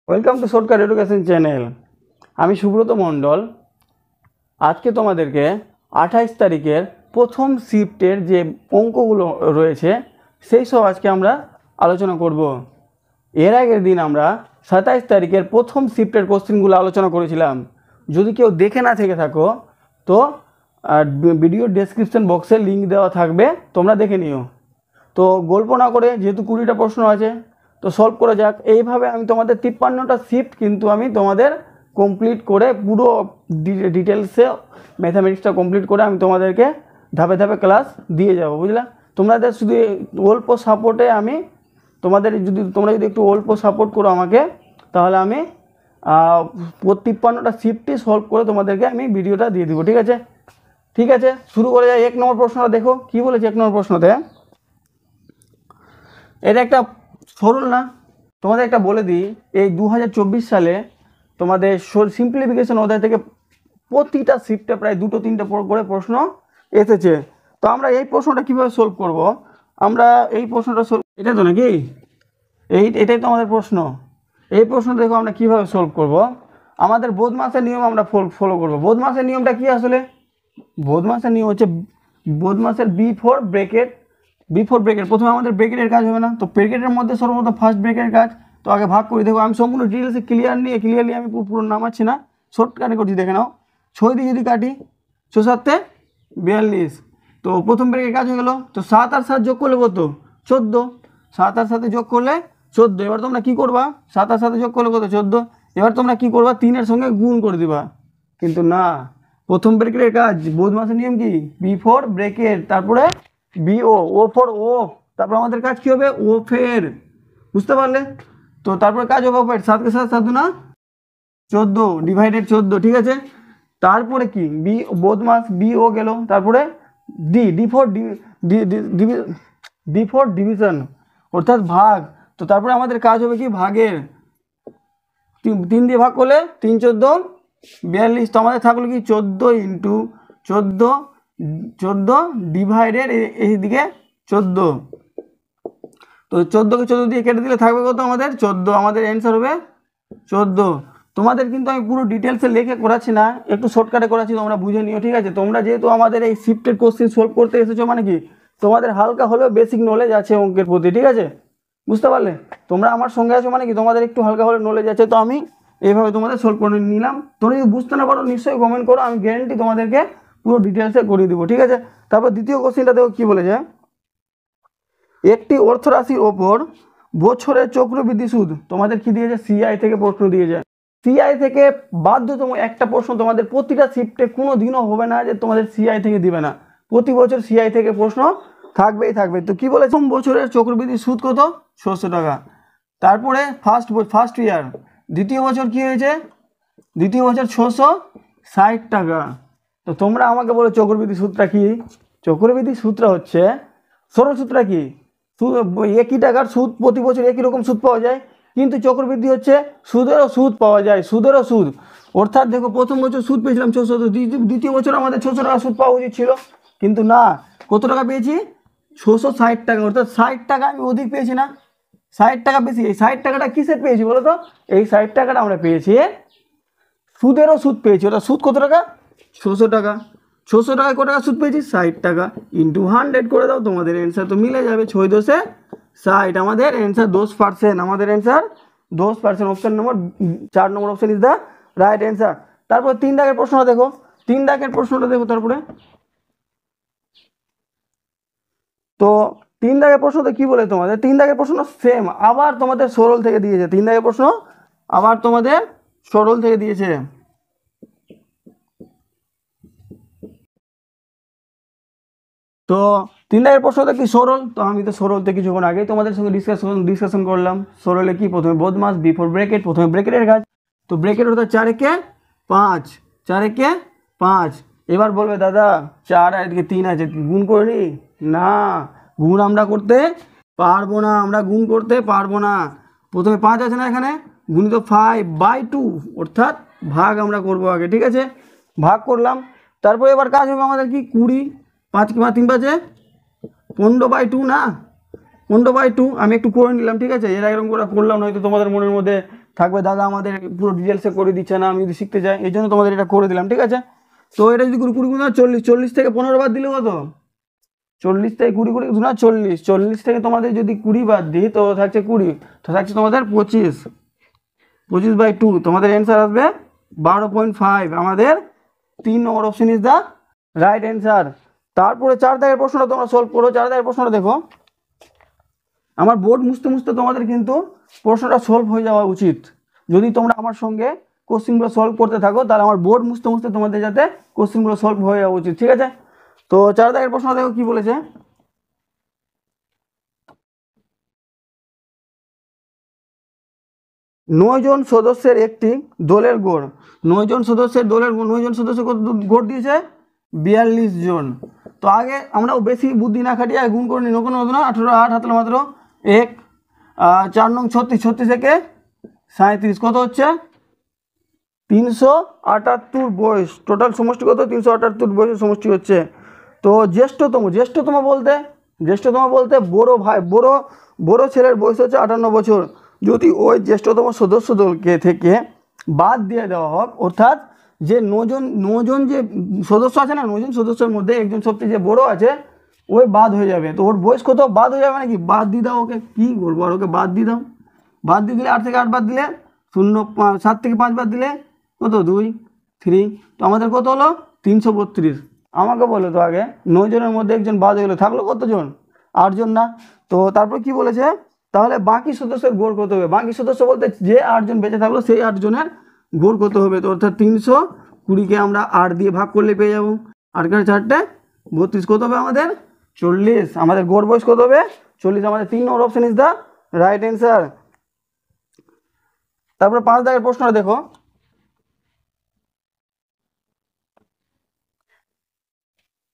Welcome to shortcut education channel. আমি সুব্রত মণ্ডল। আজকে তোমাদেরকে 28 তারিখের প্রথম শিফটের যে অঙ্কগুলো রয়েছে সেই সব আজকে আমরা আলোচনা করব। এর আগের দিন আমরা 27 তারিখের প্রথম শিফটের কোশ্চেনগুলো আলোচনা করেছিলাম। যদি কেউ দেখে না থেকে থাকো তো ভিডিও ডেসক্রিপশন বক্সে লিঙ্ক দেওয়া থাকবে, তোমরা দেখে নিও। তো গল্প না করে, যেহেতু 20টা প্রশ্ন আছে তো সলভ করা যাক। এইভাবে আমি তোমাদের 53টা শিফট কিন্তু আমি তোমাদের কমপ্লিট করে পুরো ডিটেলসে ম্যাথামেটিক্সটা কমপ্লিট করে আমি তোমাদেরকে ধাপে ধাপে ক্লাস দিয়ে যাব, বুঝলা? তোমাদের শুধু অল্প সাপোর্টে আমি তোমরা যদি একটু অল্প সাপোর্ট করো আমাকে, তাহলে আমি 53টা শিফটই সলভ করে তোমাদেরকে আমি ভিডিওটা দিয়ে দিব। ঠিক আছে, শুরু করে যাই। 1 নম্বর প্রশ্নটা দেখো কি বলেছে। 1 নম্বর প্রশ্নতে এটা একটা সরল না, তোমাদের একটা বলে দিই। এই 2024 সালে তোমাদের সিম্পলিফিকেশন অধ্যায় থেকে প্রতিটা শিফটে প্রায় 2-3টে করে প্রশ্ন এসেছে। তো আমরা এই প্রশ্নটা কীভাবে সলভ করব? আমরা এই প্রশ্নটা এটা তো নাকি এটাই তো আমাদের প্রশ্ন। এই প্রশ্ন দেখো আমরা কীভাবে সলভ করব। আমাদের বোধমাসের নিয়ম আমরা ফলো করব। বোধমাসের নিয়মটা কি আসলে? বোধমাসের নিয়ম হচ্ছে বোধমাসের বিফোর ব্রেকেট প্রথমে আমাদের ব্রেকেটের কাজ হবে না, তো ব্রেকেটের মধ্যে সর্বপ্রথম ফার্স্ট ব্রেকেটের কাজ। তো আগে ভাগ করি। দেখো আমি সম্পূর্ণ ডিটেলসে ক্লিয়ারলি আমি পুরো নামাচ্ছি না, শর্টকাটে করছি, দেখে নাও। 6 দিয়ে যদি কাটি 6 7 42, তো প্রথম ব্রেকের কাজ হয়ে গেল। তো 7 আর 7 যোগ করলে কত? 14। 7 আর 7 যোগ করলে 14। এবার তোমরা কী করবা? 7 আর 7 যোগ করলে কত? 14। এবার তোমরা কী করবা? 3-এর সঙ্গে গুণ করে দিবা। কিন্তু না, প্রথম ব্রেকেটের কাজ বোধমাসের নিয়ম কি? বিফোর ব্রেকেট, তারপরে ও ফর ও, তারপর আমাদের কাজ কি হবে? ও ফের, বুঝতে পারলে? তো তারপরে কাজ হবে ও ফের। 7 কে 7 7 না 14 ডিভাইডেড 14, ঠিক আছে। তারপরে কি? বোধমাস ও গেল, তারপরে ডি ফর ডিভিশন অর্থাৎ ভাগ। তো তারপরে আমাদের কাজ হবে কি? ভাগের। 3 দিয়ে ভাগ করলে 3 14 42। তো আমাদের থাকলো কি? 14 ইন্টু 14 ডিভাইডেড এইদিকে 14। তো 14কে 14 দিয়ে কেটে দিলে থাকবে কত? আমাদের 14। আমাদের অ্যান্সার হবে 14। তোমাদের কিন্তু আমি পুরো ডিটেলসে লিখে করাচ্ছি না, একটু শর্টকাটে করাচ্ছি, তোমরা বুঝে নিও, ঠিক আছে? তোমরা যেহেতু আমাদের এই শিফটের কোশ্চেন সলভ করতে এসেছো, মানে কি তোমাদের হালকা হলেও বেসিক নলেজ আছে অঙ্কের প্রতি, ঠিক আছে? বুঝতে পারলে? তোমরা আমার সঙ্গে আছো মানে কি তোমাদের একটু হালকা হলে নলেজ আছে। তো আমি এইভাবে তোমাদের সলভ করে নিলাম। তোমরা যদি বুঝতে না পারো নিশ্চয়ই কমেন্ট করো, আমি গ্যারেন্টি তোমাদেরকে পুরো ডিটেলসে করিয়ে দেবো, ঠিক আছে? তারপর দ্বিতীয় কোশ্চেনটা দেখো কি বলেছে। একটি অর্থরাশির ওপর বছরের চক্রবৃদ্ধি সুদ, তোমাদের কি দিয়েছে? সিআই থেকে প্রশ্ন দিয়েছে। সিআই থেকে বাধ্যতম একটা প্রশ্ন তোমাদের প্রতিটা শিফটে কোনো দিনও হবে না যে তোমাদের সিআই থেকে দিবে না। প্রতি বছর সিআই থেকে প্রশ্ন থাকবেই থাকবে। তো কি বলে? প্রথম বছরের চক্রবৃদ্ধি সুদ কত? 600 টাকা। তারপরে ফার্স্ট ইয়ার, দ্বিতীয় বছর কি হয়েছে? দ্বিতীয় বছর 660 টাকা। তো তোমরা আমাকে বলো চক্রবৃদ্ধি সুদটা কি? চক্রবৃদ্ধি সুদটা হচ্ছে, সরল সুদটা কি? একই টাকার সুদ প্রতি বছর একই রকম সুদ পাওয়া যায়, কিন্তু চক্রবৃদ্ধি হচ্ছে সুদেরও সুদ পাওয়া যায়, সুদেরও সুদ। অর্থাৎ দেখো প্রথম বছর সুদ পেয়েছিলাম 600, দ্বিতীয় বছর আমাদের 600 টাকা সুদ পাওয়া উচিত ছিল, কিন্তু না, কত টাকা পেয়েছি? 660 টাকা। অর্থাৎ 60 টাকা আমি অধিক পেয়েছি না, 60 টাকা বেশি। এই 60 টাকাটা কিসের পেয়েছি বলো তো? এই 60 টাকাটা আমরা পেয়েছি সুদেরও সুদ পেয়েছি। ওটা সুদ কত টাকা? 600 টাকা। 600 টাকায় কত টাকা সুদ পেয়েছি? 60 টাকা। ইন্টু 100 করে দাও, তোমাদের অ্যান্সার তো মিলে যাবে। 6 × 60। আমাদের অ্যান্সার 10%। আমাদের answer 10%। Option number 4 number option is the right answer. তারপর 3 দাগের প্রশ্নটা দেখো। 3 দাগের প্রশ্নটা দেখো। তারপরে তো 3 দাগের প্রশ্নতে কি বলে তোমাদের? 3 দাগের প্রশ্ন সেম, আবার তোমাদের সরল থেকে দিয়েছে। 3 দাগের প্রশ্ন আবার তোমাদের সরল থেকে দিয়েছে। তো 3 দাগের প্রশ্নটা কি? সরল। তো আমি তো সরলতে কিছুক্ষণ আগেই তোমাদের সঙ্গে ডিসকাশন করলাম। সরলে কি? প্রথমে বোধমাস বিফোর ব্রেকেট, প্রথমে ব্রেকেটের কাজ। তো ব্রেকেট অর্থাৎ 4 একে 5, 4 একে 5। এবার বলবে দাদা 4 আর এদিকে 3 আছে, গুণ করে নি? না, গুণ আমরা করতে পারবো না, আমরা গুণ করতে পারবো না। প্রথমে 5 আছে না এখানে, গুণিত 5/2, অর্থাৎ ভাগ আমরা করবো আগে, ঠিক আছে? ভাগ করলাম। তারপরে এবার কাজ হবে আমাদের কি? 20, 5 × 3 = 15/2 না? 15/2 আমি একটু করে নিলাম, ঠিক আছে? এরা এরকম করে করলাম, নয়তো তোমাদের মনের মধ্যে থাকবে দাদা আমাদের পুরো ডিটেলসে করে দিচ্ছে না, আমি যদি শিখতে চাই, এই জন্য তোমাদের এটা করে দিলাম, ঠিক আছে। তো এটা যদি 20 গুণা 40, 40 থেকে 15 বাদ দিলে কত? 40 থেকে 20 গুণা 40, 40 থেকে তোমাদের যদি 20 বাদ দিই তো থাকছে 20, তো থাকছে তোমাদের 25, 25/2, তোমাদের অ্যান্সার আসবে 12.5। আমাদের 3 number option is the right answer. তারপরে 4 দাগের প্রশ্নটা তোমরা সলভ করো। 4 দাগের প্রশ্নটা দেখো, আমার বোর্ড মুছতে মুছতে তোমাদের কিন্তু প্রশ্নটা সলভ হয়ে যাওয়া উচিত। যদি তোমরা আমার সঙ্গে কোশ্চেনগুলো সলভ করতে থাকো তাহলে আমার বোর্ড মুছতে মুছতে তোমাদের যাতে কোশ্চেনগুলো সলভ হয়ে যাওয়া উচিত, ঠিক আছে। তো 4 দাগের প্রশ্ন দেখো কি বলেছে, 9 জন সদস্যের একটি দলের গড়, 9 জন সদস্যের দলের 9 জন সদস্য কত গড় দিয়েছে? 42 জন। তো আগে আমরা বেশি বুদ্ধি না খাটিয়ে গুণ করে নিই, কোনো হতো না, 18 8 হাতলে মাত্র 1, 4 নং 36, 36 থেকে 37 কত হচ্ছে? 378 বয়স, টোটাল সমষ্টি কত? 378 বয়সের সমষ্টি হচ্ছে। তো জ্যেষ্ঠতম বলতে বড় ভাই, বড় ছেলের বয়স হচ্ছে 58 বছর। যদি ওই জ্যেষ্ঠতম সদস্য দলকে থেকে বাদ দিয়ে দেওয়া হোক, অর্থাৎ যে 9 জন যে সদস্য আছে না, 9 জন সদস্যের মধ্যে একজন সবচেয়ে যে বড় আছে ওই বাদ হয়ে যাবে। তো ওর বয়স কত? বাদ হয়ে যাবে মানে কি? বাদ দিয়ে দাও ওকে, কী বলবো আর, ওকে বাদ দিয়ে দাও। বাদ দিয়ে দিলে 8 থেকে 8 বাদ দিলে 0, 7 থেকে 5 বাদ দিলে কত? 2, 3, তো আমাদের কত হলো? 332। আমাকে বলো তো আগে 9 জনের মধ্যে একজন বাদ হয়ে গেলো, থাকলো কতজন? 8 জন না? তো তারপর কি বলেছে, তাহলে বাকি সদস্যের গড় কত হবে? বাকি সদস্য বলতে যে 8 জন বেঁচে থাকলো সেই 8 জনের গড় কত হবে? তো অর্থাৎ 320কে আমরা 8 দিয়ে ভাগ করলে পেয়ে যাবো, 8 × 4 = 32, কত হবে আমাদের? 40। আমাদের গড় বয়স কত হবে? 40। আমাদের 3 number option is the right answer. তারপর 5 দাগের প্রশ্নটা দেখো,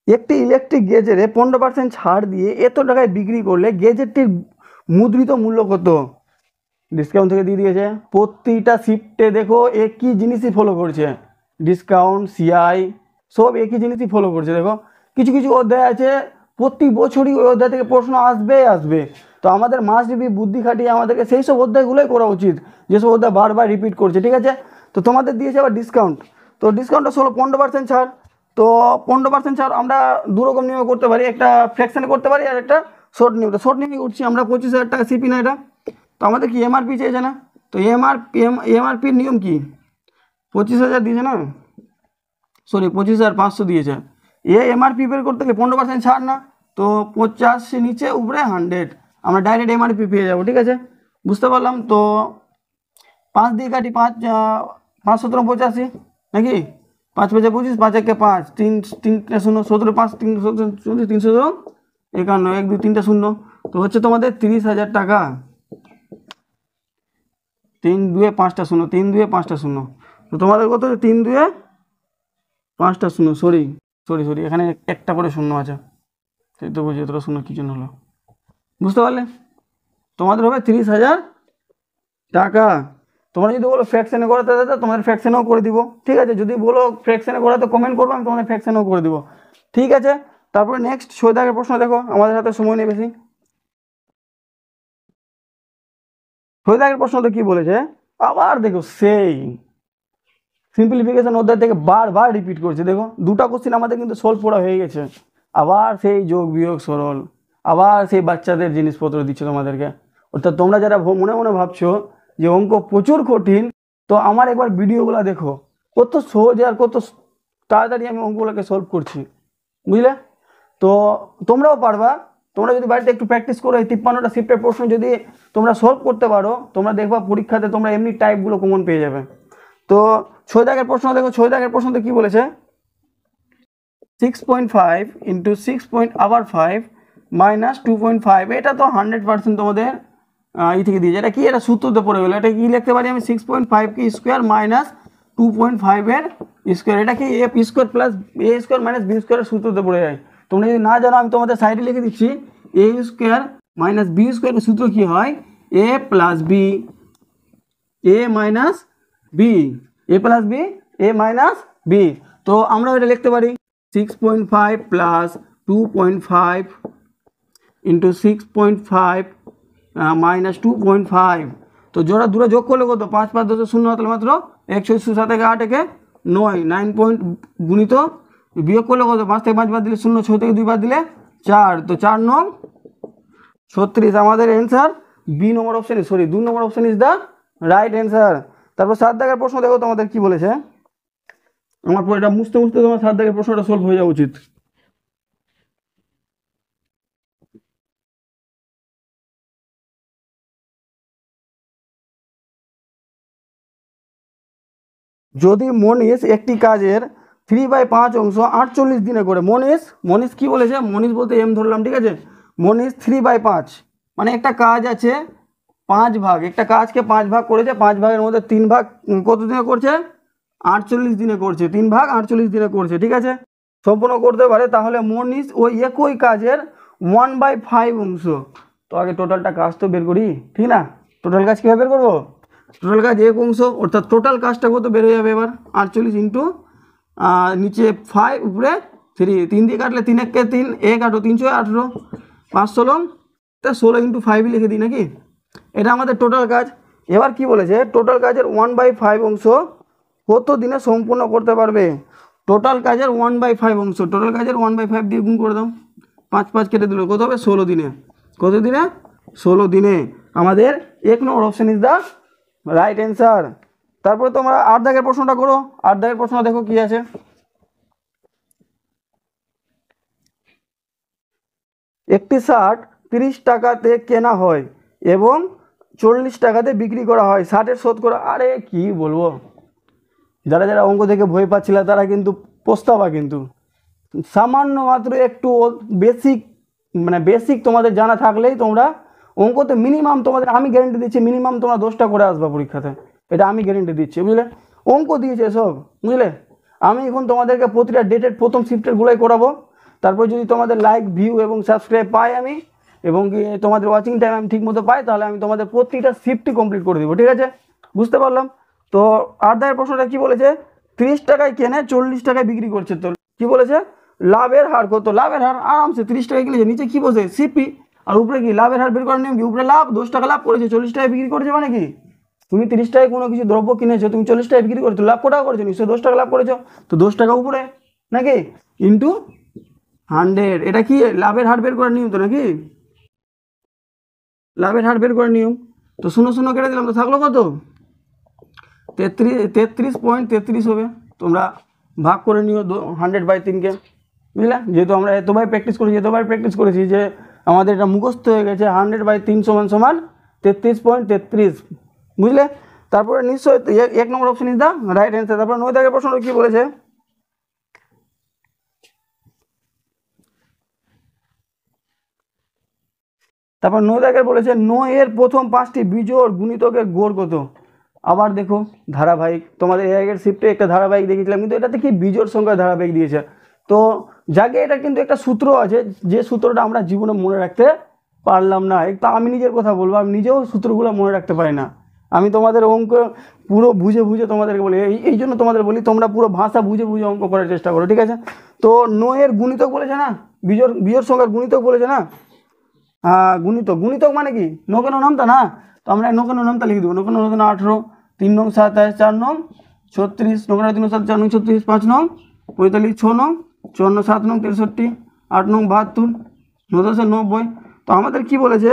একটি ইলেকট্রিক গেজেরে 15% ছাড় দিয়ে এত টাকায় বিক্রি করলে গেজেটটির মুদ্রিত মূল্য কত? ডিসকাউন্ট থেকে দিয়ে দিয়েছে। প্রতিটা শিফটে দেখো একই জিনিসই ফলো করছে, ডিসকাউন্ট, সিআই সব একই জিনিসই ফলো করছে। দেখো কিছু কিছু অধ্যায় আছে প্রতি বছরই ওই অধ্যায় থেকে প্রশ্ন আসবে। তো আমাদের মাস্ট বি বুদ্ধি খাটিয়ে আমাদেরকে সেই সব অধ্যায়গুলোই করা উচিত যেসব অধ্যায় বারবার রিপিট করছে, ঠিক আছে। তো তোমাদের দিয়েছে আবার ডিসকাউন্ট, তো ডিসকাউন্টটা হলো 15% ছাড়। তো 15% ছাড় আমরা দুরকম নিয়মে করতে পারি, একটা ফ্র্যাকশানে করতে পারি আর একটা শর্ট নিয়মে করছি আমরা। 25,000 টাকা সিপি না এটা, তো আমাদের কি এমআরপি চেয়েছে না? তো এমআরপির নিয়ম কি? 25,000 দিয়েছে না, সরি 25,500 দিয়েছে। এমআরপি বের করতে গেলে 15% ছাড় না, তো 50 নিচে উপরে 100, আমরা ডাইরেক্ট এমআরপি পেয়ে যাবো, ঠিক আছে। বুঝতে পারলাম। তো 5 দিয়ে কাটি, 5 5 17 85 নাকি, 5 5 25, 5 1 5, 3 3 0 17, 5 3 351, 1 2 3 0, তো হচ্ছে তোমাদের 30,000 টাকা। 3 2 5টা 0, 3 2 5টা 0, তো তোমাদের কত? 3 2 5টা 0, সরি এখানে একটা করে শূন্য আছে, সেই তো বুঝি এতটা শূন্য কী জন্য হলো। বুঝতে পারলে? তোমাদের হবে 30,000 টাকা। তোমরা যদি বলো ফ্র্যাকশানে করাতে দাদা, তোমাদের ফ্র্যাকশানেও করে দিব, ঠিক আছে। যদি বলো ফ্র্যাকশানে করাতে কমেন্ট করবো, আমি তোমাদের ফ্র্যাকশানেও করে দিব, ঠিক আছে। তারপরে নেক্সট 6 দাগের প্রশ্ন দেখো, আমাদের হাতে সময় নেই বেশি। 6 দাগের প্রশ্নটা কি বলেছে, আবার দেখো সেই সিম্পলিফিকেশন অধ্যায় থেকে বারবার রিপিট করছে। দেখো দুটা কোশ্চেন আমাদের কিন্তু সলভ করা হয়ে গেছে, আবার সেই যোগ বিয়োগ সরল, আবার সেই বাচ্চাদের জিনিসপত্র দিচ্ছে তোমাদেরকে। অর্থাৎ তোমরা যারা মনে মনে ভাবছো যে অঙ্ক প্রচুর কঠিন, তো আমার একবার ভিডিওগুলো দেখো, কত সহজে আর কত তাড়াতাড়ি আমি অঙ্কগুলোকে সলভ করছি, বুঝলে। তো তোমরাও পারবা, তোমরা যদি বাড়িতে একটু প্র্যাকটিস করো, এই 53টা শিফটের প্রশ্ন যদি তোমরা সলভ করতে পারো, তোমরা দেখবা পরীক্ষাতে তোমরা এমনি টাইপগুলো কমন পেয়ে যাবে। তো 6 দাগের প্রশ্ন দেখো, 6 দাগের প্রশ্নতে কি বলেছে, 6.5 × 6.5 - 2.5, এটা তো 100% তোমাদের থেকে দিয়েছে। এটা কি? এটা সূত্রতে পড়ে গেলো। এটা কি লিখতে পারি আমি? 6.5 কে স্কোয়ার মাইনাস 2.5 এর স্কোয়ার, এটা কি a square plus a square minus b স্কোয়ারের সূত্রতে পড়ে যায়। তোমরা যদি না জানো আমি তোমাদের সাইডে লিখে দিচ্ছি, a স্কোয়ার মাইনাস b স্কোয়ারের সূত্র কি হয়? a plus b, a minus b, a plus b, a minus b। তো আমরা এটা লিখতে পারি 6.5 প্লাস 2.5 × 6.5 - 2.5, তো জোড়া দূরে যোগ করলে কত 5 5 10 0 তাহলে মাত্র 1 7 থেকে 8 একে 9 9 পয়েন্ট গুণিত বিয়োগ করলে কত 5 থেকে 5 বাদ দিলে 0 6 থেকে 2 বাদ দিলে 4 তো 4 9 36 আমাদের অ্যান্সার বি নম্বর option sorry 2 number option is the right answer. তারপর 7 দাগের প্রশ্ন দেখো তোমাদের কি বলেছে। আমার পর এটা মুছতে মুছতে তোমার 7 দাগের প্রশ্নটা সলভ হয়ে যাওয়া উচিত। যদি মনীষ একটি কাজের 3/5 অংশ 48 দিনে করে, মনীষ কি বলেছে, মনীষ বলতে এম ধরলাম, ঠিক আছে। মনীষ 3/5 মানে একটা কাজ আছে 5 ভাগ, একটা কাজকে 5 ভাগ করেছে, 5 ভাগের মধ্যে 3 ভাগ কত দিনে করছে 48 দিনে করছে, 3 ভাগ 48 দিনে করছে, ঠিক আছে। সম্পূর্ণ করতে পারে, তাহলে মনীষ ওই একই কাজের 1/5 অংশ। তো আগে টোটালটা কাজ তো বের করি, ঠিক না। টোটাল কাজ কীভাবে বের করবো, টোটাল কাজ 1 অংশ, অর্থাৎ টোটাল কাজটা কত বের হয়ে যাবে এবার 48 ইন্টু নিচে 5 উপরে 3, 3 দিয়ে কাটলে 3 1 3 1 8 3 6 18 5 16 তা 16 ইন্টু 5 লিখে দিই নাকি। এটা আমাদের টোটাল কাজ। এবার কি বলেছে, টোটাল কাজের 1/5 অংশ কত দিনে সম্পূর্ণ করতে পারবে। টোটাল কাজের 1/5 অংশ, টোটাল কাজের 1/5 দিয়ে গুণ করে দাও, 5 5 কেটে দিল, কত হবে 16 দিনে। কত দিনে 16 দিনে। আমাদের 1 number option is the right answer. তারপরে তোমরা 8 দাগের প্রশ্নটা করো। 8 দাগের প্রশ্ন দেখো কি আছে। একটি শার্ট 30 টাকাতে কেনা হয় এবং 40 টাকাতে বিক্রি করা হয়, শার্টের শতকরা, আরে কি বলবো, যারা যারা অঙ্ক থেকে ভয় পাচ্ছিল তারা কিন্তু পস্তাবা, কিন্তু সামান্য মাত্র একটু বেসিক মানে বেসিক তোমাদের জানা থাকলেই তোমরা অঙ্কতে মিনিমাম তোমাদের আমি গ্যারেন্টি দিচ্ছি মিনিমাম তোমরা 10টা করে আসবা পরীক্ষাতে, এটা আমি গ্যারেন্টি দিচ্ছি, বুঝলে। অঙ্ক দিয়েছে সব, বুঝলে। আমি এখন তোমাদেরকে প্রতিটা ডেটের প্রথম শিফটের গুলাই করাবো। তারপর যদি তোমাদের লাইক ভিউ এবং সাবস্ক্রাইব পাই আমি, এবং কি তোমাদের ওয়াচিং টাইম আমি ঠিক মতো পাই, তাহলে আমি তোমাদের প্রতিটা শিফটই কমপ্লিট করে দেবো, ঠিক আছে। বুঝতে পারলাম। তো 8 দাগের প্রশ্নটা কি বলেছে, 30 টাকায় কেনে 40 টাকায় বিক্রি করছে, তো কি বলেছে লাভের হার কত, লাভের হার আরামসে 30 টাকায় কিনেছে, নিচে কি বসে সিপি, আর উপরে কি লাভের হার বের করার নিয়ম কি, উপরে লাভ 10 টাকা লাভ করেছে 40 টাকায় বিক্রি করেছে, মানে কি তুমি 30 টাকায় কোনো কিছু দ্রব্য কিনেছো, তুমি 40 টাকায় বিক্রি করেছো, লাভ কত টাকা করেছো, নিশ্চয়ই 10 টাকা লাভ করেছো, তো 10 টাকা উপরে নাকি ইন্টু 100, এটা কি লাভের হার বের করার নিয়ম তো নাকি, লাভের হার বের করার নিয়ম। তো 0 0 কেটে দিলাম, তো থাকলো কত 33.33 হবে। তোমরা ভাগ করে নিও 100/3কে, বুঝলে। যেহেতু আমরা এতবার প্র্যাকটিস করেছি যে আমাদের এটা মুখস্থ হয়ে গেছে, 100/3 সমান 33.33, বুঝলে। তারপরে নিশ্চয়ই 1 number option is the right answer. তারপরে 9 দাগের প্রশ্নটা কি বলেছে, তারপর 9 দাগের বলেছে 9 এর প্রথম 5টি বিজোড় গুণিতকের গড় কত। আবার দেখো ধারাবাহিক, তোমাদের এর আগের শিফটে একটা ধারাবাহিক দেখিয়েছিলাম, কিন্তু এটাতে কি বিজোড় সংখ্যার ধারাবাহিক দিয়েছে। তো যাকে এটা কিন্তু একটা সূত্র আছে, যে সূত্রটা আমরা জীবনে মনে রাখতে পারলাম না। একটু আমি নিজের কথা বলবো, আমি নিজেও সূত্রগুলো মনে রাখতে পারি না। আমি তোমাদের অঙ্ক পুরো বুঝে তোমাদেরকে বলি, এই জন্য তোমাদের বলি তোমরা পুরো ভাষা বুঝে অঙ্ক করার চেষ্টা করো, ঠিক আছে। তো 9 এর গুণিতক বলেছে না, বিজোড় সংখ্যার গুণিতক বলেছে না, গুণিতক মানে কি নকেন নামতা না, তো আমরা নকেন নামতা লিখে দেবো, নকেন 18, 3 নং 27, 4 নং 36, নকেন 3 7 4 নং 36, 5 নং 45, 6 নং 54, 7 নং 63, 8 নং 72, 9 10 90। তো আমাদের কি বলেছে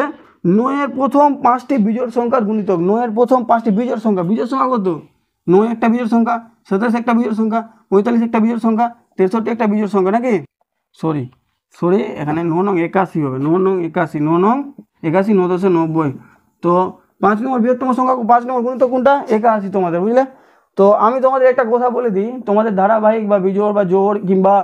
9 এর প্রথম 5টি বিজোড় সংখ্যার গুণিতক, 9 এর প্রথম 5টি বিজোড় সংখ্যা কত, 9 একটা বিজোড় সংখ্যা, 27 একটা বিজোড় সংখ্যা, 45 একটা বিজোড় সংখ্যা, 63 একটা বিজোড় সংখ্যা নাকি, সরি এখানে 9 নং 81 হবে, 9 নং 81, 9 নং 81, 9 10 90। তো 5 নম্বর বৃহত্তম সংখ্যা, 5 নম্বর গুণিতক কোনটা, 81 তোমাদের, বুঝলে। তো আমি তোমাদের একটা কথা বলে দিই, তোমাদের ধারাবাহিক বা বিজোড় বা জোড় কিংবা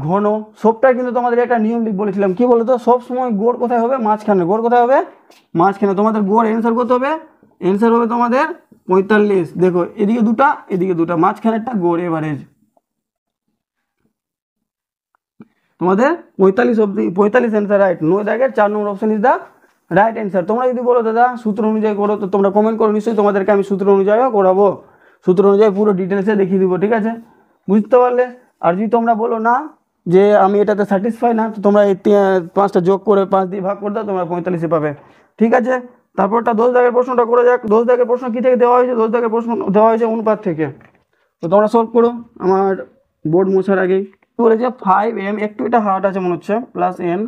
ঘন সবটাই কিন্তু তোমাদের একটা নিয়ম বলেছিলাম, কি বলতো, সব সময় গড় কোথায় হবে, মাঝখানে। গড় কোথায় হবে, মাঝখানে। তোমাদের গড় অ্যান্সার কত হবে, অ্যান্সার হবে তোমাদের 45। দেখো এদিকে দুটা এদিকে দুটা, মাঝখানেরটা গড় এভারেজ। তোমাদের 45 অ্যান্সার রাইট। 9 দাগের 4 number option is the right answer. তোমরা যদি বলো দাদা সূত্র অনুযায়ী করো, তো তোমরা কমেন্ট করো, নিশ্চয়ই তোমাদেরকে আমি সূত্র অনুযায়ীও করাবো, সূত্র অনুযায়ী পুরো ডিটেলসে দেখিয়ে দিব, ঠিক আছে, বুঝতে পারলে। আর যদি তোমরা বলো না যে আমি এটাতে স্যাটিসফাই না, তো তোমরা এই 5টা যোগ করে 5 দিয়ে ভাগ করে দাও, তোমরা 45 পাবে, ঠিক আছে। তারপরটা 10 দাগের প্রশ্নটা করে যাক। 10 দাগের প্রশ্ন কী থেকে দেওয়া হয়েছে? 10 দাগের প্রশ্ন দেওয়া হয়েছে অনুপাত থেকে। তো তোমরা সলভ করো আমার বোর্ড মোছার আগেই। বলেছে 5m, একটু এটা হার্ড আছে মনে হচ্ছে, plus n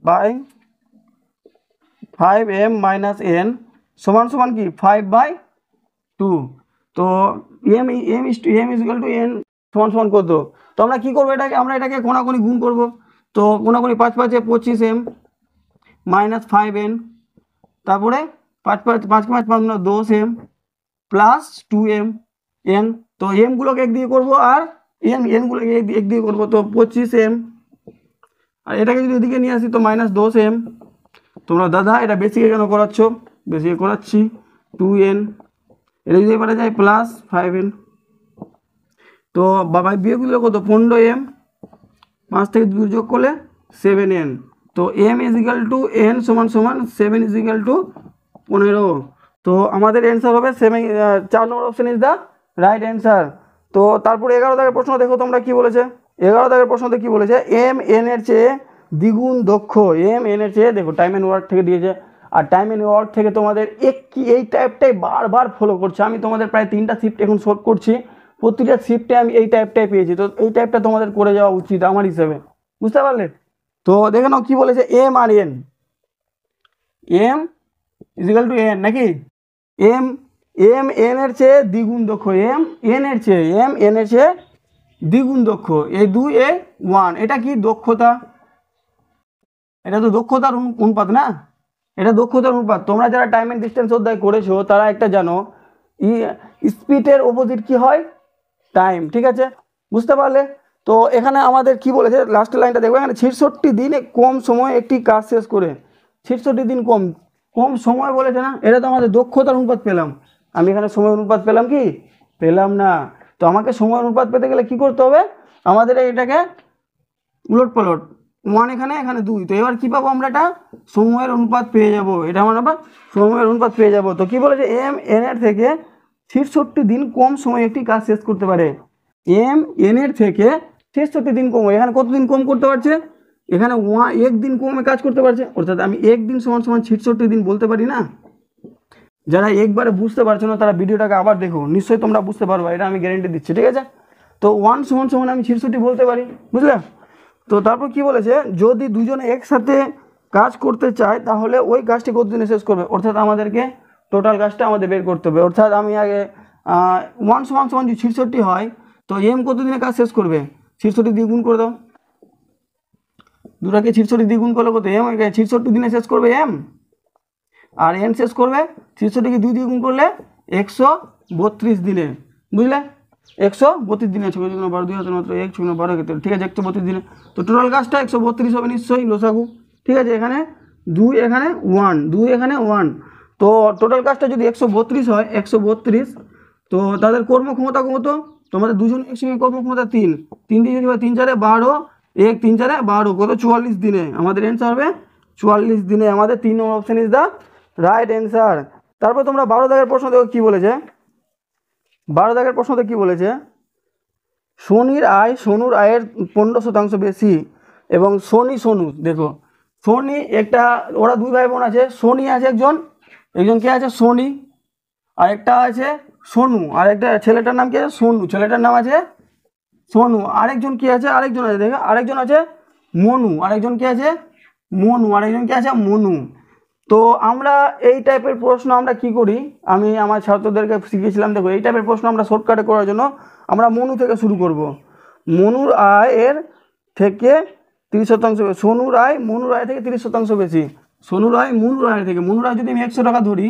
by 5m minus n সমান সমান কি 5/2। তো m is equal to n সমান সমান কত? তো আমরা কী করবো এটাকে? আমরা এটাকে কোনাকুনি গুণ করব। তো কোনাকুনি 5 5 25m মাইনাস 5n, তারপরে 5 5 5 5 5 10m প্লাস 2m n। তো এমগুলোকে একদিকে করবো আর এনগুলোকে একদিকে করবো। তো 25m, আর এটাকে যদি এদিকে নিয়ে আসি তো মাইনাস 10m। তোমরা দাদা এটা বেশিকে কেন করাচ্ছ? বেশিকে করাচ্ছি 2n, এটা যদি এবারে যায় প্লাস 5n। তো বাবা বিয়োগ দিলে কত? 15m, 5 থেকে 2 যোগ করলে 7n। তো m is equal to n সমান সমান 7 ইজ ইকাল টু 15। তো আমাদের অ্যান্সার হবে 7। 4 number option is the right answer. তো তারপরে 11 দাগের প্রশ্ন দেখো তোমরা কি বলেছে। 11 দাগের প্রশ্নতে কি বলেছে? m n এর চেয়ে দ্বিগুণ দক্ষ। m n এর চেয়ে, দেখো টাইম অ্যান্ড ওয়ার্ক থেকে দিয়েছে, আর টাইম অ্যান্ড ওয়ার্ক থেকে তোমাদের এই টাইপটাই বারবার ফলো করছে। আমি তোমাদের প্রায় 3টা শিফট এখন সলভ করছি, প্রতিটা শিফটে আমি এই টাইপটাই পেয়েছি। তো এই টাইপটা তোমাদের করে যাওয়া উচিত আমার হিসেবে, বুঝতে পারলে? তো দেখে নাও কি বলেছে, m আর n, m is equal to n নাকি? m n এর চেয়ে দ্বিগুণ দক্ষ, m n এর চেয়ে দ্বিগুণ দক্ষ, এই 2 এ 1, এটা কি দক্ষতা? এটা তো দক্ষতার অনুপাত না, এটা দক্ষতার অনুপাত। তোমরা যারা টাইম অ্যান্ড ডিস্টেন্স অধ্যায় করেছো তারা একটা জানো, স্পিডের অপোজিট কি হয়? টাইম, ঠিক আছে? বুঝতে পারলে? তো এখানে আমাদের কি বলেছে, লাস্টের লাইনটা দেখবো, এখানে 66 দিনে কম সময়ে একটি কাজ শেষ করে। 66 দিন কম সময় বলেছে না, এটা তো আমাদের দক্ষতার অনুপাত পেলাম। আমি এখানে সময় অনুপাত পেলাম কি? পেলাম না। তো আমাকে সময় অনুপাত পেতে গেলে কি করতে হবে? আমাদের এটাকে উলট পালট, 1 এখানে 2। তো এবার কি পাবো আমরা? এটা সময়ের অনুপাত পেয়ে যাব, এটা আমরা আবার সময়ের অনুপাত পেয়ে যাব। তো কি বলেছে? m n এর থেকে 66 দিন কম সময়ে একটি কাজ শেষ করতে পারে। m n এর থেকে 66 দিন কম, এখানে কত দিন কম করতে পারছে? এখানে 1 দিন কমে কাজ করতে পারছে, অর্থাৎ আমি 1 দিন সমান সমান 66 দিন বলতে পারি না? যারা একবারে বুঝতে পারছো না তারা ভিডিওটাকে আবার দেখো, নিশ্চয়ই তোমরা বুঝতে পারবে, এটা আমি গ্যারেন্টি দিচ্ছি, ঠিক আছে? তো 1 সমান সমান আমি 66 বলতে পারি, বুঝলে? তো তারপর কি বলেছে, যদি দুজনে একসাথে কাজ করতে চায় তাহলে ওই কাজটি কতদিনে শেষ করবে? অর্থাৎ আমাদেরকে টোটাল কাজটা আমাদের বের করতে হবে। অর্থাৎ আমি আগে 1 সমান সমান যদি 66 হয়, তো m কতদিনে কাজ শেষ করবে? 66 দিয়ে গুণ করে দাও, দুটাকে 66 দিয়ে গুণ করলে কত? m 66 দিনে শেষ করবে m, আর n শেষ করবে 66কে 2 দিয়ে গুণ করলে 132 দিনে, বুঝলে? 132 দিনে, 6 × 12 2 হাতে মাত্র 1, 6 × 12 ক্ষেত্রে, ঠিক আছে? 132 দিনে। তো টোটাল কাজটা 132 হবে নিশ্চয়ই, লসাগু, ঠিক আছে? এখানে 2, এখানে 1, 2 এখানে 1। তো টোটাল কাজটা যদি 132 হয়, 132, তো তাদের কর্মক্ষমতা কত? তোমাদের দুজন একসঙ্গে কর্মক্ষমতা 3 দিয়ে যদি 3 4 12, 1 3 4 12, কত? 44 দিনে। আমাদের অ্যান্সার হবে 44 দিনে। আমাদের 3 number option is the right answer. তারপর তোমরা 12 দাগের প্রশ্ন দেখো কি বলেছে। 12 দাগের প্রশ্নতে কি বলেছে? শনির আয় সোনুর আয়ের 15% বেশি, এবং সোনু, দেখো সোনি একটা, ওরা 2 ভাই বোন আছে। সোনি আছে একজন কে আছে? সোনি। আর একটা আছে সোনু, আর একটা ছেলেটার নাম কি আছে? সোনু, ছেলেটার নাম আছে সোনু। আরেকজন কি আছে? আরেকজন আছে, দেখো আরেকজন আছে মনু, আরেকজন কি আছে? মনু, আরেকজন কি আছে? মনু। তো আমরা এই টাইপের প্রশ্ন আমরা কি করি, আমি আমার ছাত্রদেরকে শিখিয়েছিলাম, দেখো এই টাইপের প্রশ্ন আমরা শর্টকাটে করার জন্য আমরা মনু থেকে শুরু করব। মনুর আয়ের থেকে 30% বেশি, সোনুর আয় মনুর আয় থেকে 30% বেশি। সোনুর আয় মনুর আয় থেকে, মনুর আয় যদি আমি 100 টাকা ধরি,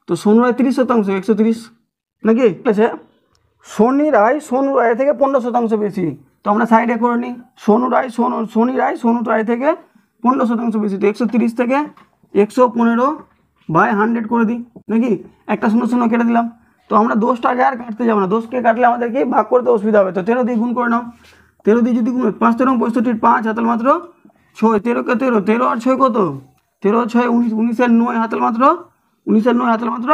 তো সোনুর আয় 30%, 130 নাকি? ঠিক আছে? শনির আয় সোনুর আয় থেকে 15% বেশি। তো আমরা সাইডে করে নিই, সোনির আয় সোনুর আয় থেকে 15% বেশি। তো 130 থেকে 115/100 করে দিই নাকি? একটা 0 0 কেটে দিলাম। তো আমরা 10টাকে আর কাটতে যাবো না, 10কে কাটলে আমাদেরকে ভাগ করতে অসুবিধা হবে। তো 13 দিয়ে গুণ করে নাও, 13 দিয়ে যদি গুণ, 5 13 65, 5 হাতে মাত্র 6, 13কে 13, 13 আর 6 কত? 13 আর 6 19, 19 আর 9 হাতে মাত্র 19 আর 9 হাতে মাত্র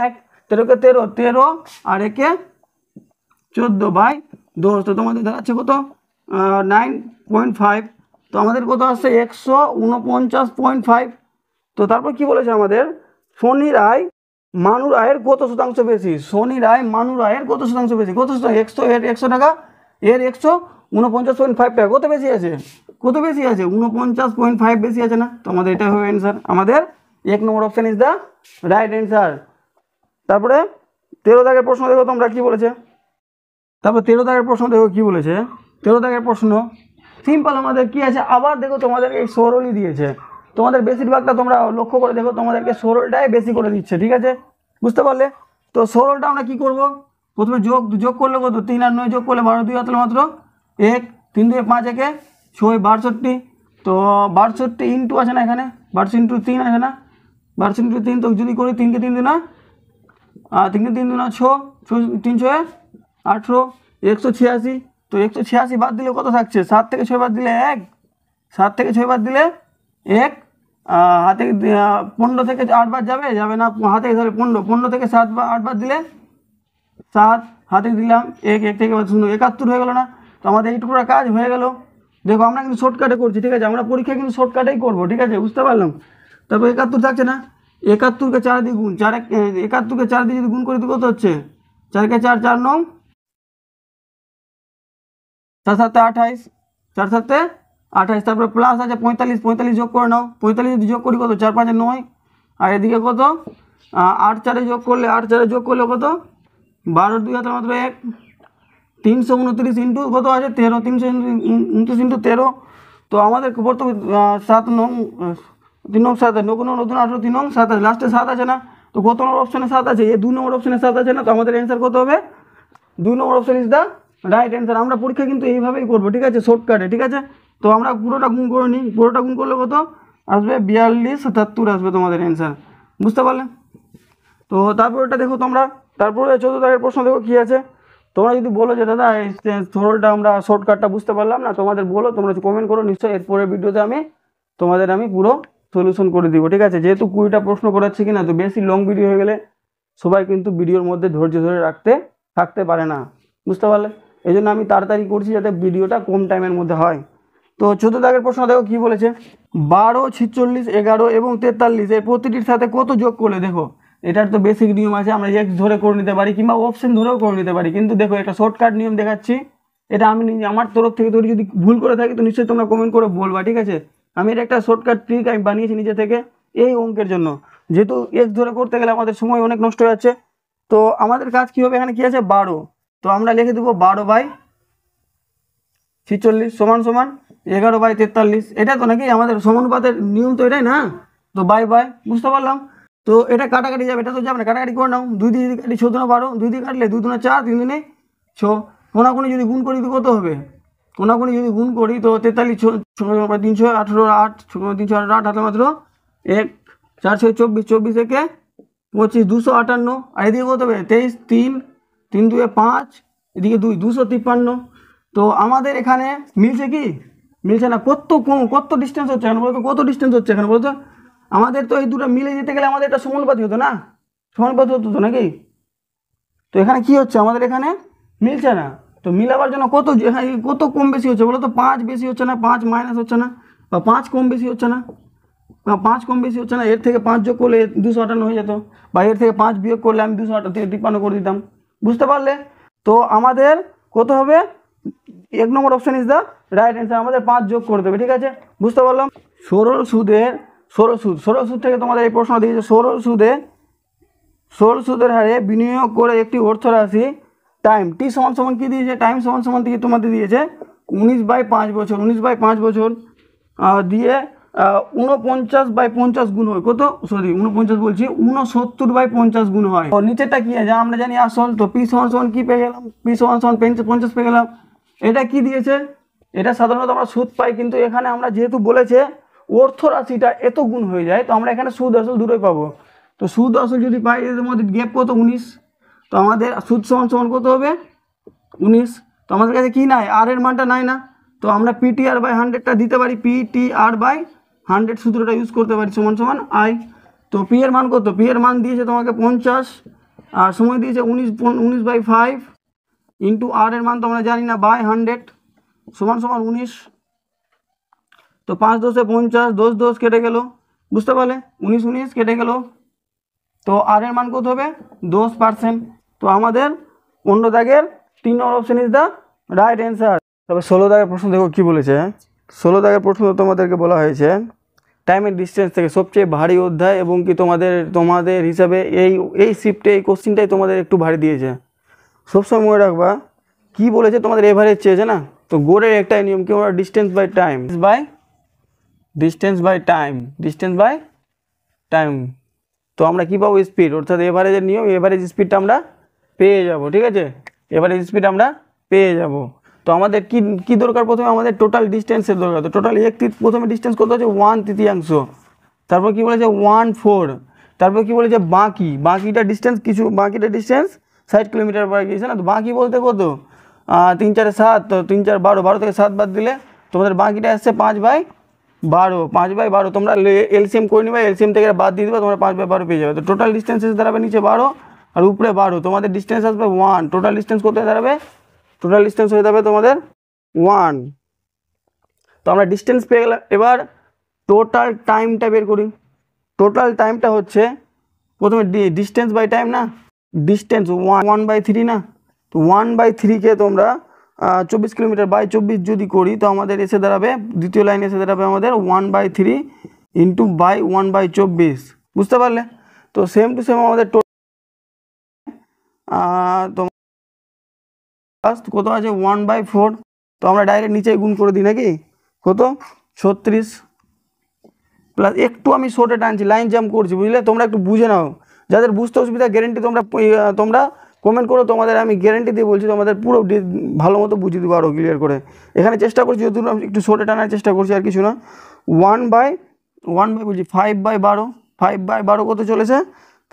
1, 13কে 13, 13 আর 1-এ 14/10। তো তোমাদের দেখাচ্ছে কত? 9.5। তো আমাদের কত আসছে? 149.5। তো তারপর কি বলেছে আমাদের? শনির আয় মানুর আয়ের কত শতাংশ বেশি? শনির আয় মানুর আয়ের কত শতাংশ বেশি? কত শতাংশ? 100, এর 100 টাকা, এর 149.5 টাকা। কত বেশি আছে? কত বেশি আছে? 49.5 বেশি আছে না? তো আমাদের এটা হবে অ্যান্সার। আমাদের 1 number option is the right answer. তারপরে 13 দাগের প্রশ্ন দেখো তোমরা কি বলেছে। তারপর 13 দাগের প্রশ্ন দেখো কি বলেছে। 13 দাগের প্রশ্ন সিম্পল আমাদের কি আছে, আবার দেখো তোমাদের এই সরলই দিয়েছে। তোমাদের বেশিরভাগটা তোমরা লক্ষ্য করে দেখো, তোমাদেরকে সরলটাই বেশি করে দিচ্ছে, ঠিক আছে? বুঝতে পারলে? তো সরলটা আমরা কি করব, প্রথমে যোগ করলে কত, 3 আর 9 যোগ করলে 12, 2 হাতে মাত্র 1, 3 2 5 1 6, 62। তো 62 ইন্টু আছে না এখানে, 62 ইন্টু 3 আছে না, 62 ইন্টু 3। তো যদি করি 3 কে 3 দুনা 3 কে 3 দুনা 6, 3 6 18, 186। তো 186 বাদ দিলে কত থাকছে? 7 থেকে 6 বাদ দিলে 1, 7 থেকে 6 বাদ দিলে 1, হাতে 15 থেকে 8 বাদ যাবে না, হাতে তাহলে 15 থেকে 7 বা 8 বাদ দিলে 7, হাতে দিলাম 1, 1 থেকে 71 হয়ে গেল না? তো আমাদের এইটুকুরা কাজ হয়ে গেল। দেখো আমরা কিন্তু শর্টকাটে করছি, ঠিক আছে? আমরা পরীক্ষা কিন্তু শর্টকাটেই করবো, ঠিক আছে? বুঝতে পারলাম? তারপর 71 থাকছে না, 71কে 4 দিয়ে গুণ, 71কে 4 দিয়ে যদি গুণ করি তো কত হচ্ছে? 4কে 4, 4 9, 4 7 28, 4 7 28। তারপরে প্লাস আছে 45, 45 যোগ করে নাও। 45 যদি যোগ করি কত? 4 5 9। আর এদিকে কত? 8 4 যোগ করলে, 8 4 যোগ করলে কত? 12 2 হাতে মাত্র 1, 329 ইন্টু কত আছে? 13, 329 ইন্টু 13। তো আমাদের প্রথমে 7 9, 3 9 7, নতুন 18, 3 9 7, লাস্টে 7 আছে না? তো কত নম্বর অপশানে 7 আছে? এই 2 নম্বর অপশানে 7 আছে না? তো আমাদের অ্যান্সার কত হবে? 2 number option is the right answer. আমরা পরীক্ষা কিন্তু এইভাবেই করবো, ঠিক আছে? শর্টকাটে, ঠিক আছে? তো আমরা পুরোটা গুণ করে নিই। পুরোটা গুণ করলে কত আসবে? 42 77 আসবে তোমাদের অ্যান্সার। বুঝতে পারলে? তো তারপর এটা দেখো তোমরা, তারপরে 14 দাগের প্রশ্ন দেখো কী আছে। তোমরা যদি বলো যে দাদা এই সরলটা আমরা শর্টকাটটা বুঝতে পারলাম না, তোমাদের বলো, তোমরা কমেন্ট করো, নিশ্চয়ই এরপরের ভিডিওতে আমি পুরো সলিউশন করে দিব, ঠিক আছে? যেহেতু 20টা প্রশ্ন করাচ্ছি কিনা, তো বেশি লং ভিডিও হয়ে গেলে সবাই কিন্তু ভিডিওর মধ্যে ধৈর্য ধরে থাকতে পারে না। বুঝতে পারলে? এই জন্য আমি তাড়াতাড়ি করছি যাতে ভিডিওটা কম টাইমের মধ্যে হয়। তো 14 দাগের প্রশ্ন দেখো কী বলেছে। 12, 46, 11 এবং 43 এর প্রতিটির সাথে কত যোগ করলে? দেখো এটার তো বেসিক নিয়ম আছে, আমরা এক্স ধরে করে নিতে পারি কিংবা অপশন ধরেও করে নিতে পারি, কিন্তু দেখো একটা শর্টকাট নিয়ম দেখাচ্ছি। এটা আমি আমার তরফ থেকে তৈরি, যদি ভুল করে থাকি তো নিশ্চয়ই তোমরা কমেন্ট করে বলবা, ঠিক আছে? আমি এটা একটা শর্টকাট ট্রিক আমি বানিয়েছি নিজে থেকে এই অঙ্কের জন্য। যেহেতু এক্স ধরে করতে গেলে আমাদের সময় অনেক নষ্ট হয়ে যাচ্ছে। তো আমাদের কাজ কী হবে, এখানে কী আছে? 12। তো আমরা লিখে দেবো 12/46 সমান সমান 11/43। এটা তো নাকি আমাদের সমানুপাতের নিয়ম, তো এটাই না? তো বাই। বুঝতে পারলাম? তো এটা কাটাকাটি যাবে, এটা তো যাবে না, কাটাকাটি করে নাও। 2 দিয়ে যদি কাটি 14 12, 2 দিয়ে কাটলে 2 2 4, 3 2 6। কোনাকুনি যদি গুণ করি তো কত হবে? কোনাকুনি যদি গুণ করি তো 43 318 8, 318 8 হাতে মাত্র 1, 4 6 24, 24 একে 25, 258। আর এদিকে কত হবে? 23 3, 3 2 5, এদিকে 2 253। তো আমাদের এখানে মিলছে কি? মিলছে না। কত ডিস্টেন্স হচ্ছে এখানে বলতো? কত ডিস্টেন্স হচ্ছে এখানে বলতো? আমাদের তো এই দুটো মিলে যেতে গেলে আমাদের এটা সমানুপাতি হতো না? সমানুপাতি হতো তো নাকি? তো এখানে কি হচ্ছে? আমাদের এখানে মিলছে না। তো মিলাবার জন্য কত কম বেশি হচ্ছে বলো তো? 5 বেশি হচ্ছে না, 5 মাইনাস হচ্ছে না, বা 5 কম বেশি হচ্ছে না, বা 5 কম বেশি হচ্ছে না? এর থেকে 5 যোগ করলে 258 হয়ে যেত, বা এর থেকে 5 বিয়োগ করলে আমি 253 করে দিতাম। বুঝতে পারলে? তো আমাদের কত হবে? 1 number option is the right answer. আমাদের 5 যোগ করে দেবে, ঠিক আছে? বুঝতে পারলাম? সরল সুদ থেকে তোমাদের এই প্রশ্ন দিয়েছে। সরল সুদের হারে বিনিয়োগ করে একটি অর্থরাশি টাইম টি সমান সমান কী দিয়েছে? টাইম সমান সমান দিয়ে তোমাদের দিয়েছে 19/5 বছর। 19/5 বছর দিয়ে 49/50 গুণ হয় কত? 69/50 গুণ হয়। তো নিচেরটা কি আছে আমরা জানি আসল। তো পি সমান সমান কি পেয়ে গেলাম? পি সমান সমান 50 পেয়ে গেলাম। এটা কি দিয়েছে? এটা সাধারণত আমরা সুদ পাই, কিন্তু এখানে আমরা যেহেতু বলেছে অর্থ রাশিটা এত গুণ হয়ে যায়, তো আমরা এখানে সুদ আসল দুটোই পাবো। তো সুদ আসল যদি পাই, এর মধ্যে গ্যাপ কত? 19। তো আমাদের সুদ সমান সমান কত হবে? 19। তো আমাদের কাছে কি নাই? আর এর মানটা নাই না? তো আমরা PTR/100টা দিতে পারি, PTR/100 সূত্রটা ইউজ করতে পারি, সমান সমান আই। তো পি এর মান কত? পি এর মান দিয়েছে তোমাকে 50, আর সময় দিয়েছে 19/5 ইন্টু আর এর মান তো আমরা জানি না, বাই 100 সমান সমান 19। তো 5 10 50, 10 10 কেটে গেল। বুঝতে পারলে? 19 19 কেটে গেল। তো আর এর মান কত হবে 10%। তো আমাদের 15 দাগের 3 number option is the right answer. তবে 16 দাগের প্রশ্ন দেখো কি বলেছে। 16 দাগের প্রশ্ন তোমাদেরকে বলা হয়েছে টাইম এন্ড ডিস্টেন্স থেকে সবচেয়ে ভারী অধ্যায় এবং কি তোমাদের হিসাবে এই শিফটে এই কোশ্চিনটাই তোমাদের একটু ভারী দিয়েছে। সবসময় মনে রাখবা কি বলেছে, তোমাদের এভারেজ চেয়েছে না, তো গোরের একটাই নিয়ম কি আমরা ডিস্টেন্স বাই টাইম। তো আমরা কি পাবো স্পিড, অর্থাৎ এভারেজের নিয়ম, এভারেজ স্পিডটা আমরা পেয়ে যাব। ঠিক আছে, এভারেজ স্পিড আমরা পেয়ে যাব। তো আমাদের কি দরকার, প্রথমে আমাদের টোটাল ডিস্টেন্সের দরকার। তো টোটাল প্রথমে ডিস্টেন্স কত হচ্ছে 1/3, তারপর কি বলেছে 1/4, তারপর কি বলেছে বাকিটা ডিস্টেন্স 60 কিলোমিটার পরে গিয়েছে না। তো বাকি বলতে কত 3 4 7, তো 3 4 12, 12 থেকে 7 বাদ দিলে তোমাদের বাকিটা আসছে 5/12। তোমরা এলসিএম করে নিবা, এলসিএম থেকে বাদ দিয়ে দিবা, তোমরা 5/12 পেয়ে যাবে। তো টোটাল ডিস্টেন্স এসে দাঁড়াবে নিচে 12 আর উপরে 12, তোমাদের ডিস্টেন্স আসবে 1। টোটাল ডিস্টেন্স কত হয়ে দাঁড়াবে, টোটাল ডিস্টেন্স হয়ে যাবে তোমাদের 1। তো আমরা ডিস্টেন্স পেয়ে গেলাম। এবার টোটাল টাইমটা বের করি। টোটাল টাইমটা হচ্ছে প্রথমে ডিস্টেন্স বাই টাইম না, ডিস্টেন্স 1/3 না। তো 1/3কে তোমরা 24 কিলোমিটার বাই 24 যদি করি, তো আমাদের এসে দাঁড়াবে, দ্বিতীয় লাইন এসে দাঁড়াবে আমাদের 1/3 ইন্টু বাই 1/24। বুঝতে পারলে? তো সেম টু সেম আমাদের কত আছে 1/4। তো আমরা ডাইরেক্ট নিচে গুণ করে দিই নাকি, কত 36 প্লাস, একটু আমি শর্টে টানছি, লাইন জাম্প করছি, বুঝলে? তোমরা একটু বুঝে নাও, যাদের বুঝতে অসুবিধা গ্যারেন্টি তোমরা কমেন্ট করো, তোমাদের আমি গ্যারেন্টি দিয়ে বলছি, তোমাদের পুরো ভালো মতো বুঝিয়ে দেবো আরও ক্লিয়ার করে। এখানে চেষ্টা করছি যদি একটু শর্টে টানার চেষ্টা করছি, আর কিছু না। 1/1 বলছি 5/12, 5/12 কত চলেছে,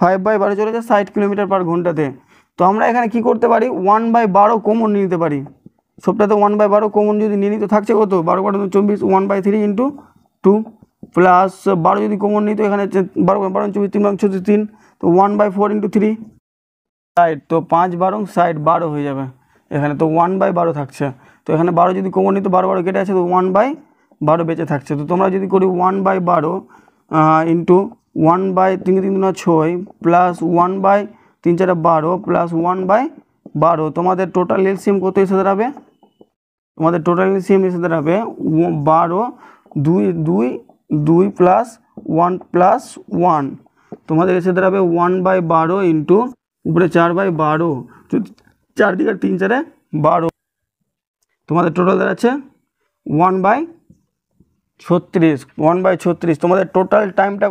5/12 চলেছে 60 কিলোমিটার পার ঘন্টাতে। তো আমরা এখানে কি করতে পারি, 1/12 কমন নিয়ে নিতে পারি। সবটাতে 1/12 কমন যদি নিয়ে নিই তো থাকছে কত, 12 × 24, 1/3 ইন্টু 2 প্লাস 12 যদি কমন নিই তো এখানে 12 24 3 36, তো 1/4 ইন্টু 3 60, তো 5/12 60, 12 হয়ে যাবে এখানে। তো 1/12 থাকছে। তো এখানে 12 যদি কমন নিই তো 12 কেটে আছে, তো 1/12 বেঁচে থাকছে। তো তোমরা যদি করি 1/12 ইন্টু 1/3 3 6 প্লাস 1/3 4 12 প্লাস 1/12, তোমাদের টোটাল এলসিএম কত এসে দাঁড়াবে, তোমাদের টোটাল এলসিএম এসে দাঁড়াবে 12 2 প্লাস 1 প্লাস 1, তোমাদের এসে দাঁড়াবে 1/12 ইন্টু উপরে 4/12, 4 দিকে 3 4 12, তোমাদের টোটাল দাঁড়াচ্ছে 1/36। তোমাদের টোটাল টাইমটা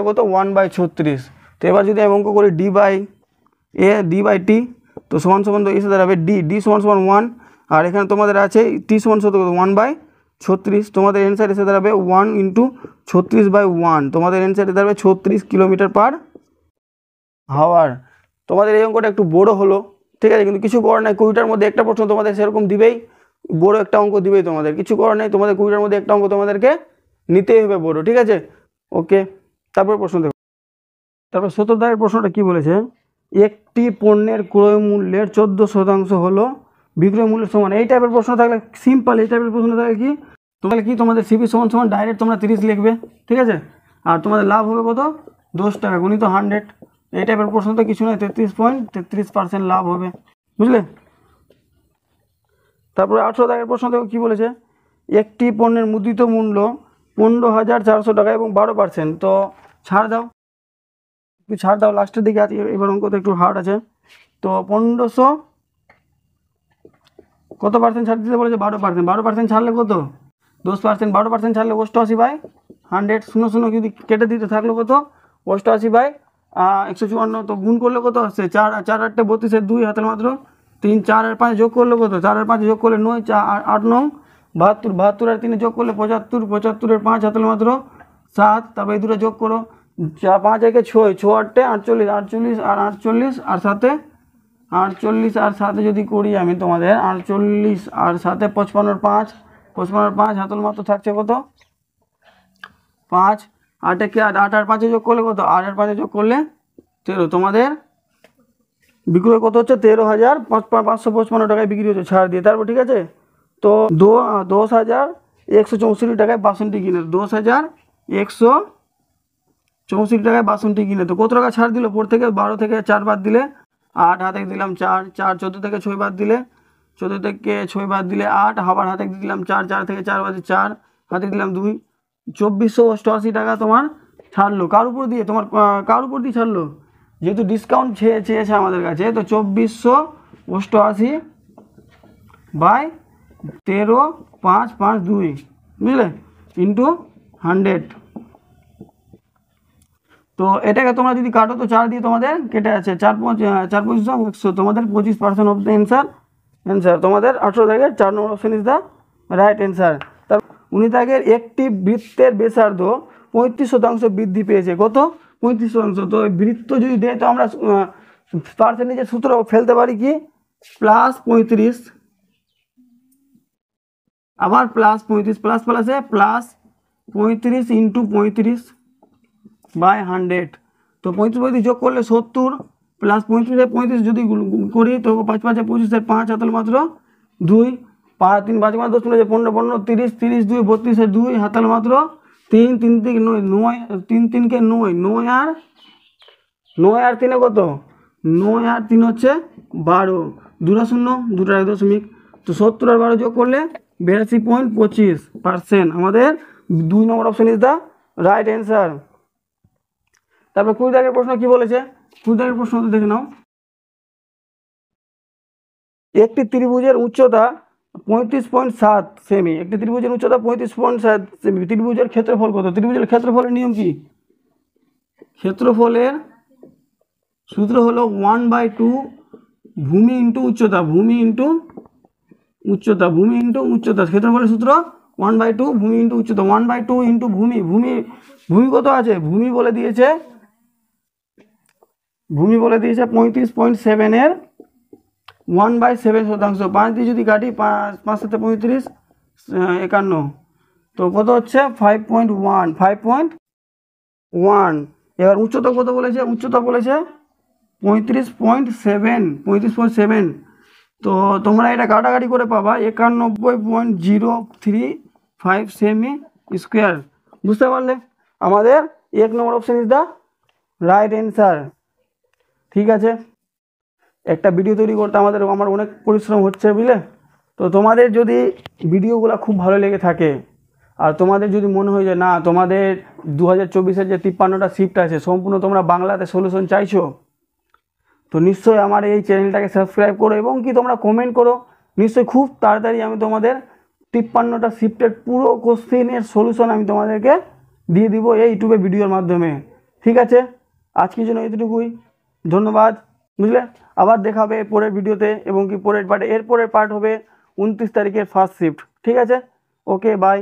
কত, 1/36। তো এবার যদি আমি অঙ্ক করি d/t, তো সমান তো এসে দাঁড়াবে d সমান 1, আর এখানে তোমাদের আছে t সমান 1/36। তোমাদের অ্যান্সার এসে দাঁড়াবে 1 ইন্টু 36/1, তোমাদের অ্যান্সার এসে দাঁড়াবে 36 কিলোমিটার পার হাওয়ার। তোমাদের এই অঙ্কটা একটু বড় হলো, ঠিক আছে, কিন্তু কিছু করার নাই, 20টার মধ্যে একটা প্রশ্ন তোমাদের সেরকম দিবেই, বড় একটা অঙ্ক দিবেই, তোমাদের কিছু করার নেই, তোমাদের 20টার মধ্যে একটা অঙ্ক তোমাদেরকে নিতেই হবে বড়, ঠিক আছে, ওকে। তারপর প্রশ্ন দেখো, তারপর 17 দাগের প্রশ্নটা কি বলেছে, একটি পণ্যের ক্রয় মূল্যের 14% হলো বিক্রয় মূল্যের সমান। এই টাইপের প্রশ্ন থাকলে সিম্পল, এই টাইপের প্রশ্ন থাকলে তোমাদের সিপি সমান ডাইরেক্ট তোমরা 30 লিখবে, ঠিক আছে, আর তোমাদের লাভ হবে কত 10 টাকা গুণিত 100। এই টাইপের প্রশ্ন তো কিছু নয়, 33.33% লাভ হবে, বুঝলে। তারপরে 18 দাগের প্রশ্ন দেখো কি বলেছে, একটি পণ্যের মুদ্রিত মূল্য 15,400 টাকা এবং 12%, তো ছাড় দাও লাস্টের দিকে আছে, এবার অঙ্ক তো একটু হার্ড আছে। তো 1500 কত পার্সেন্ট ছাড় দিতে বলেছে, 12%। ছাড়লে কত 10%, 12% ছাড়লে 88/100, 0 যদি কেটে দিতে থাকলো কত 88/154। তো গুণ করলে কত আসছে 4 4 8 32, 2 হাতের মাত্র 3, 4 আর 5 যোগ করলে কত, 4 আর 5 যোগ করলে 9, 4 8 9 72, 72 আর 3 যোগ করলে 75, 75 এর 5 হাতের মাত্র 7, তারপর এই দুটো যোগ করো, 5 একে 6, 6 8 48, 48 আর 48 আর 7 48 আর 7 যদি করি আমি তোমাদের 48 আর 7 55 আর 5, 55 আর 5 হাতের মাত্র থাকছে কত 5, 8 একে 8 আর 5 যোগ করলে কত, 8 আর 5 যোগ করলে 13, তোমাদের বিক্রয় কত হচ্ছে 13,555 টাকায় বিক্রি হচ্ছে ছাড় দিয়ে। তারপর ঠিক আছে, তো 10,164 টাকায় 62 কিনে, 10,164 64 টাকায় বাসনটি কিনে। তো কত টাকা ছাড় দিল? 4 থেকে 12 থেকে 4 বাদ দিলে 8, হাতে দিলাম 4, 14 থেকে 6 বাদ দিলে 14 থেকে 6 বাদ দিলে 8, আবার হাতে দিলাম 4, 4 থেকে 4 বাদে 4, হাতে দিলাম 2, 2488 টাকা তোমার ছাড়লো। কার উপর দিয়ে? তোমার কার উপর দিয়ে ছাড়লো? যেহেতু ডিসকাউন্ট চেয়েছে আমাদের কাছে, তো 2488 বাই 13,552, বুঝলে, ইন্টু 100। তো এটাকে তোমরা যদি কাটো তো 4 দিয়ে তোমাদের কেটে আছে, 4 5 100, তোমাদের 25% অফ দ্য অ্যান্সার তোমাদের 18 থেকে 4 number option is the right answer. তার 19 দাগের একটি বৃত্তের ব্যাসার্ধ 35% বৃদ্ধি পেয়েছে। কত? 35%। তো বৃত্ত যদি দেয় তো আমরা পার্সেন্টেজের সূত্র ফেলতে পারি কি? +35, আবার +35, প্লাস প্লাসে +35 ইন্টু 35 বাই 100। তো 35 যোগ করলে 70, প্লাস 35 যদি করি তো 5 5 25, 5 হাতাল মাত্র 2, 5 3 5 5 10 15 15 30 30 2 32, 2 হাতাল মাত্র 3 3 থেকে 9 9 3 3 কে 9 9 আর 3 কত? 9 আর 3 হচ্ছে 12, 2 0 2 1 দশমিক। তো 70 আর 12 যোগ করলে 82.25%। আমাদের 2 নম্বর option is the right answer. তারপর 20 দাগের প্রশ্ন কি বলেছে? 20 দাগের প্রশ্ন তো দেখে নাও। একটি ত্রিভুজের উচ্চতা 35.7 সেমি। একটি ত্রিভুজের উচ্চতা 35.7 সেমি। ত্রিভুজের ক্ষেত্রফল কত? ত্রিভুজের ক্ষেত্রফলের নিয়ম কি? ক্ষেত্রফলের সূত্র হলো 1/2 ভূমি ইন্টু উচ্চতা, ভূমি ইন্টু উচ্চতা, ভূমি ইন্টু উচ্চতা। ক্ষেত্রফলের সূত্র 1/2 ভূমি ইন্টু উচ্চতা, 1/2 ইন্টু ভূমি। ভূমি কত আছে? ভূমি বলে দিয়েছে 35.7 এর 1/7 5 দিয়ে যদি কাটি 5 5 7 35 51, তো কত হচ্ছে 5.1। এবার উচ্চতা কত বলেছে? উচ্চতা বলেছে 35.7। তো তোমরা এটা কাটাকাটি করে পাবা 91.035 সেমি স্কোয়ার। বুঝতে পারলে? আমাদের 1 number option is the right answer. ঠিক আছে, একটা ভিডিও তৈরি করতে আমার অনেক পরিশ্রম হচ্ছে, বুঝলে। তো তোমাদের যদি ভিডিওগুলো খুব ভালো লেগে থাকে আর তোমাদের যদি মনে হয় যে না তোমাদের 2024-এর যে 53টা শিফট আছে সম্পূর্ণ তোমরা বাংলাতে সলিউশন চাইছো, তো নিশ্চয়ই আমার এই চ্যানেলটাকে সাবস্ক্রাইব করো এবং কি তোমরা কমেন্ট করো। নিশ্চয়ই খুব তাড়াতাড়ি আমি তোমাদের 53টা শিফটের পুরো কোশ্চেনের সলিউশন আমি তোমাদেরকে দিয়ে দিব এই ইউটিউবে ভিডিওর মাধ্যমে। ঠিক আছে, আজকের জন্য এতটুকুই। ধন্যবাদ, বুঝলে। আবার দেখা হবে পরের ভিডিওতে এবং কি পরের পার্টে। এরপরের পার্ট হবে 29 তারিখের ফার্স্ট শিফট। ঠিক আছে, ওকে, বাই।